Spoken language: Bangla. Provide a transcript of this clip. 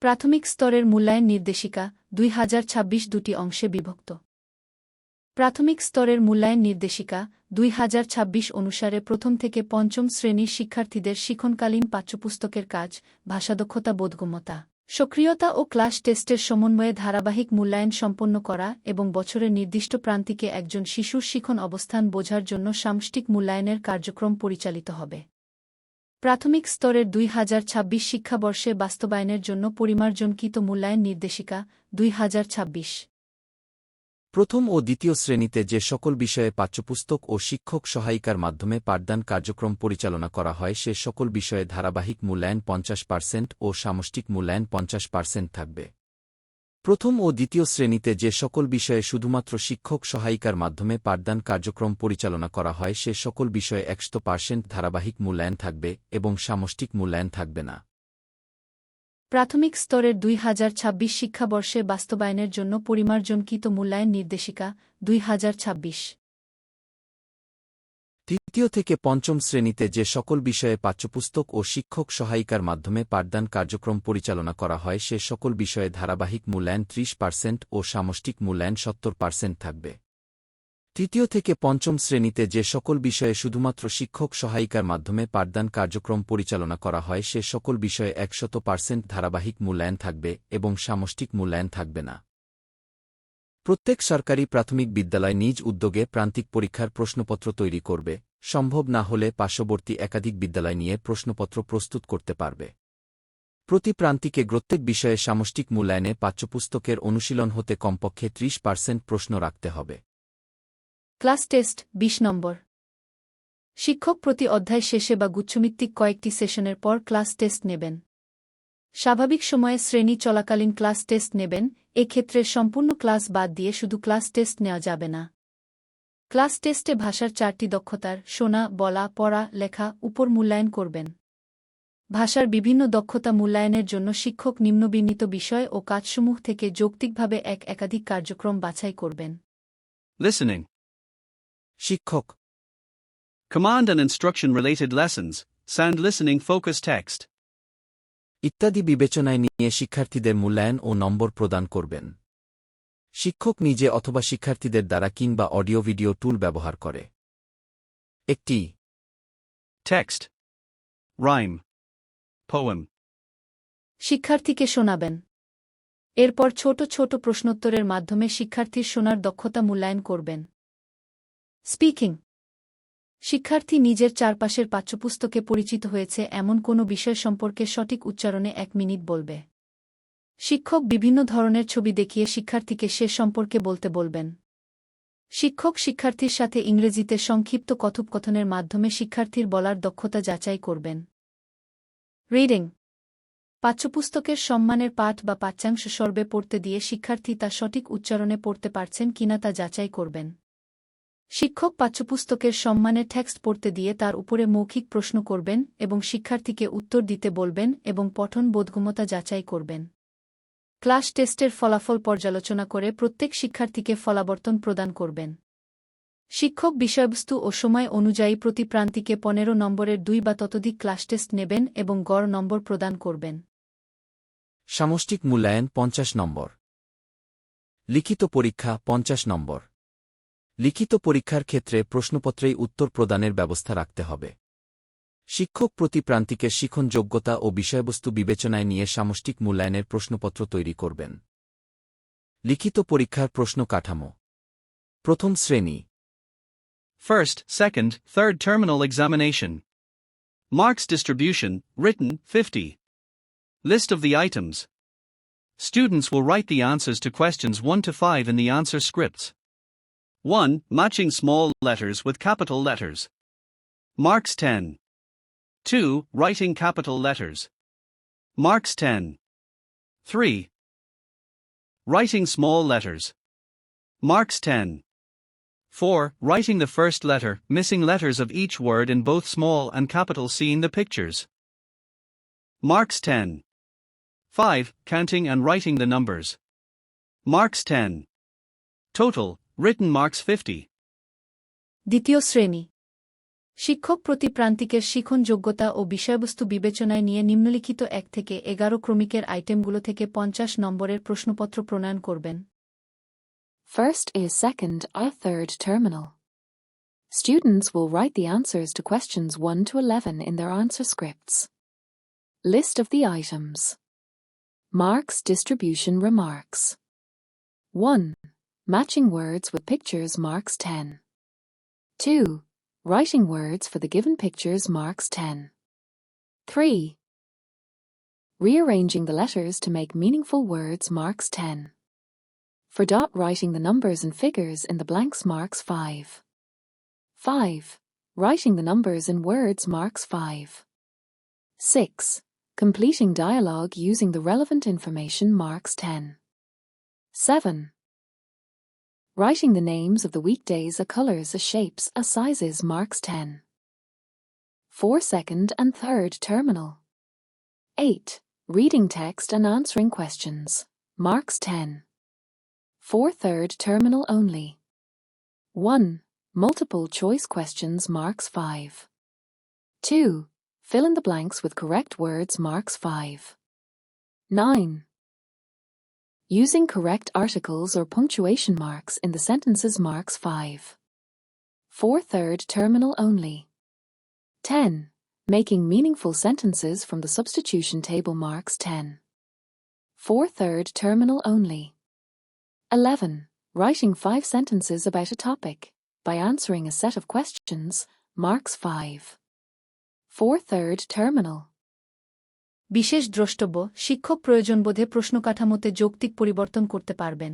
প্রাথমিক স্তরের মূল্যায়ন নির্দেশিকা ২০২৬ দুটি অংশে বিভক্ত। প্রাথমিক স্তরের মূল্যায়ন নির্দেশিকা ২০২৬ অনুসারে প্রথম থেকে পঞ্চম শ্রেণীর শিক্ষার্থীদের শিক্ষণকালীন পাঠ্যপুস্তকের কাজ, ভাষাদক্ষতা, বোধগম্যতা, সক্রিয়তা ও ক্লাস টেস্টের সমন্বয়ে ধারাবাহিক মূল্যায়ন সম্পন্ন করা এবং বছরের নির্দিষ্ট প্রান্তিকে একজন শিশুর শিখন অবস্থান বোঝার জন্য সামষ্টিক মূল্যায়নের কার্যক্রম পরিচালিত হবে। প্রাথমিক স্তরের ২০২৬ শিক্ষাবর্ষে বাস্তবায়নের জন্য পরিমার্জনকৃত মূল্যায়ন নির্দেশিকা ২০২৬। প্রথম ও দ্বিতীয় শ্রেণীতে যে সকল বিষয়ে পাঠ্যপুস্তক ও শিক্ষক সহায়িকার মাধ্যমে পাঠদান কার্যক্রম পরিচালনা করা হয় সে সকল বিষয়ে ধারাবাহিক মূল্যায়ন ৫০% ও সামষ্টিক মূল্যায়ন ৫০% থাকবে। প্রথম ও দ্বিতীয় শ্রেণীতে যে সকল বিষয়ে শুধুমাত্র শিক্ষক সহায়িকার মাধ্যমে পাঠদান কার্যক্রম পরিচালনা করা হয় সে সকল বিষয়ে ১০০% ধারাবাহিক মূল্যায়ন থাকবে এবং সামষ্টিক মূল্যায়ন থাকবে না। প্রাথমিক স্তরের ২০২৬ শিক্ষাবর্ষে বাস্তবায়নের জন্য পরিমার্জনকৃত মূল্যায়ন নির্দেশিকা ২০২৬। তৃতীয় থেকে পঞ্চম শ্রেণীতে যে সকল বিষয়ে পাঠ্যপুস্তক ও শিক্ষক সহায়িকার মাধ্যমে পাঠদান কার্যক্রম পরিচালনা করা হয় সে সকল বিষয়ে ধারাবাহিক মূল্যায়ন ৩০% ও সামষ্টিক মূল্যায়ন ৭০% থাকবে। তৃতীয় থেকে পঞ্চম শ্রেণীতে যে সকল বিষয়ে শুধুমাত্র শিক্ষক সহায়িকার মাধ্যমে পাঠদান কার্যক্রম পরিচালনা করা হয় সে সকল বিষয়ে ১০০% ধারাবাহিক মূল্যায়ন থাকবে এবং সামষ্টিক মূল্যায়ন থাকবে না। প্রত্যেক সরকারি প্রাথমিক বিদ্যালয় নিজ উদ্যোগে প্রান্তিক পরীক্ষার প্রশ্নপত্র তৈরি করবে, সম্ভব না হলে পার্শ্ববর্তী একাধিক বিদ্যালয় নিয়ে প্রশ্নপত্র প্রস্তুত করতে পারবে। প্রতি প্রান্তিকে প্রত্যেক বিষয়ে সামষ্টিক মূল্যায়নে পাঠ্যপুস্তকের অনুশীলন হতে কমপক্ষে ৩০% প্রশ্ন রাখতে হবে। ক্লাস টেস্ট ২০ নম্বর। শিক্ষক প্রতি অধ্যায় শেষে বা গুচ্ছভিত্তিক কয়েকটি সেশনের পর ক্লাস টেস্ট নেবেন। স্বাভাবিক সময়ে শ্রেণী চলাকালীন ক্লাস টেস্ট নেবেন, এক্ষেত্রে সম্পূর্ণ ক্লাস বাদ দিয়ে শুধু ক্লাস টেস্ট নেওয়া যাবে না। ক্লাস টেস্টে ভাষার ৪টি দক্ষতার শোনা, বলা, পড়া, লেখা উপর মূল্যায়ন করবেন। ভাষার বিভিন্ন দক্ষতা মূল্যায়নের জন্য শিক্ষক নিম্নবর্ণিত বিষয় ও কাজসমূহ থেকে যৌক্তিকভাবে একাধিক কার্যক্রম বাছাই করবেন। Listening. শিক্ষক Command and instruction related lessons, sound listening focus text. ইত্যাদি বিবেচনায় নিয়ে শিক্ষার্থীদের মূল্যায়ন ও নম্বর প্রদান করবেন। শিক্ষক নিজে অথবা শিক্ষার্থীদের দ্বারা কিংবা অডিও ভিডিও টুল ব্যবহার করে একটি Text. Rhyme. Poem. শিক্ষার্থীকে শোনাবেন। এরপর ছোট ছোট প্রশ্নোত্তরের মাধ্যমে শিক্ষার্থীর শোনার দক্ষতা মূল্যায়ন করবেন। স্পিকিং। শিক্ষার্থী নিজের চারপাশের পাঠ্যপুস্তকে পরিচিত হয়েছে এমন কোনো বিষয় সম্পর্কে সঠিক উচ্চারণে ১ মিনিট বলবে। শিক্ষক বিভিন্ন ধরনের ছবি দেখিয়ে শিক্ষার্থীকে সে সম্পর্কে বলতে বলবেন। শিক্ষক শিক্ষার্থীর সাথে ইংরেজিতে সংক্ষিপ্ত কথোপকথনের মাধ্যমে শিক্ষার্থীর বলার দক্ষতা যাচাই করবেন। রিডিং। পাঠ্যপুস্তকের সম্মানের পাঠ বা পাঠ্যাংশ সর্বে পড়তে দিয়ে শিক্ষার্থী তা সঠিক উচ্চারণে পড়তে পারছেন কিনা তা যাচাই করবেন। শিক্ষক পাঠ্যপুস্তকের সম্মানের টেক্সট পড়তে দিয়ে তার উপরে মৌখিক প্রশ্ন করবেন এবং শিক্ষার্থীকে উত্তর দিতে বলবেন এবং পঠন বোধগম্যতা যাচাই করবেন। ক্লাস টেস্টের ফলাফল পর্যালোচনা করে প্রত্যেক শিক্ষার্থীকে ফলাবর্তন প্রদান করবেন। শিক্ষক বিষয়বস্তু ও সময় অনুযায়ী প্রতি প্রান্তিকে ১৫ নম্বরের ২ বা ততোধিক ক্লাস টেস্ট নেবেন এবং গড় নম্বর প্রদান করবেন। সামষ্টিক মূল্যায়ন ৫০ নম্বর। লিখিত পরীক্ষা ৫০ নম্বর। লিখিত পরীক্ষার ক্ষেত্রে প্রশ্নপত্রেই উত্তর প্রদানের ব্যবস্থা রাখতে হবে। শিক্ষক প্রতি প্রান্তিকের শিখন যোগ্যতা ও বিষয়বস্তু বিবেচনায় নিয়ে সামষ্টিক মূল্যায়নের প্রশ্নপত্র তৈরি করবেন। লিখিত পরীক্ষার প্রশ্ন কাঠামো। প্রথম শ্রেণী। First, second, third terminal examination. Marks distribution, written, 50. List of the items. Students will write the answers to questions 1 to 5 in the answer scripts. 1. Matching small letters with capital letters. Marks 10. 2. Writing capital letters. Marks 10. 3. Writing small letters. Marks 10. 4. Writing the first letter, missing letters of each word in both small and capital seeing the pictures. Marks 10. 5. Counting and writing the numbers. Marks 10. Total, written marks 50. দ্বিতীয় শ্রেণী। শিক্ষক প্রতি প্রান্তিকের শিখন যোগ্যতা ও বিষয়বস্তু বিবেচনায় নিয়ে নিম্নলিখিত 1 থেকে 11 ক্রমিকের আইটেমগুলো থেকে 50 নম্বরের প্রশ্নপত্র প্রণয়ন করবেন। First is second or third terminal. Students will write the answers to questions 1 to 11 in their answer scripts. List of the items. Marks distribution remarks. 1. Matching words with pictures marks 10. 2. Writing words for the given pictures marks 10. 3. Rearranging the letters to make meaningful words marks 10. For dot writing the numbers and figures in the blanks marks 5. 5. Writing the numbers in words marks 5. 6. Completing dialogue using the relevant information marks 10. 7. Writing the names of the weekdays, a colors, a shapes, a sizes marks 10. 4. Second and third terminal. 8. Reading text and answering questions marks 10. 4. Third terminal only. 1. Multiple choice questions marks 5. 2. Fill in the blanks with correct words marks 5. 9. Using correct articles or punctuation marks in the sentences marks 5. 4. Third terminal only. 10. Making meaningful sentences from the substitution table marks 10. 4. Third terminal only. 11. Writing 5 sentences about a topic by answering a set of questions marks 5. 4. Third terminal. বিশেষ দ্রষ্টব্য: শিক্ষক প্রয়োজনবোধে প্রশ্নকাঠামোতে যৌক্তিক পরিবর্তন করতে পারবেন।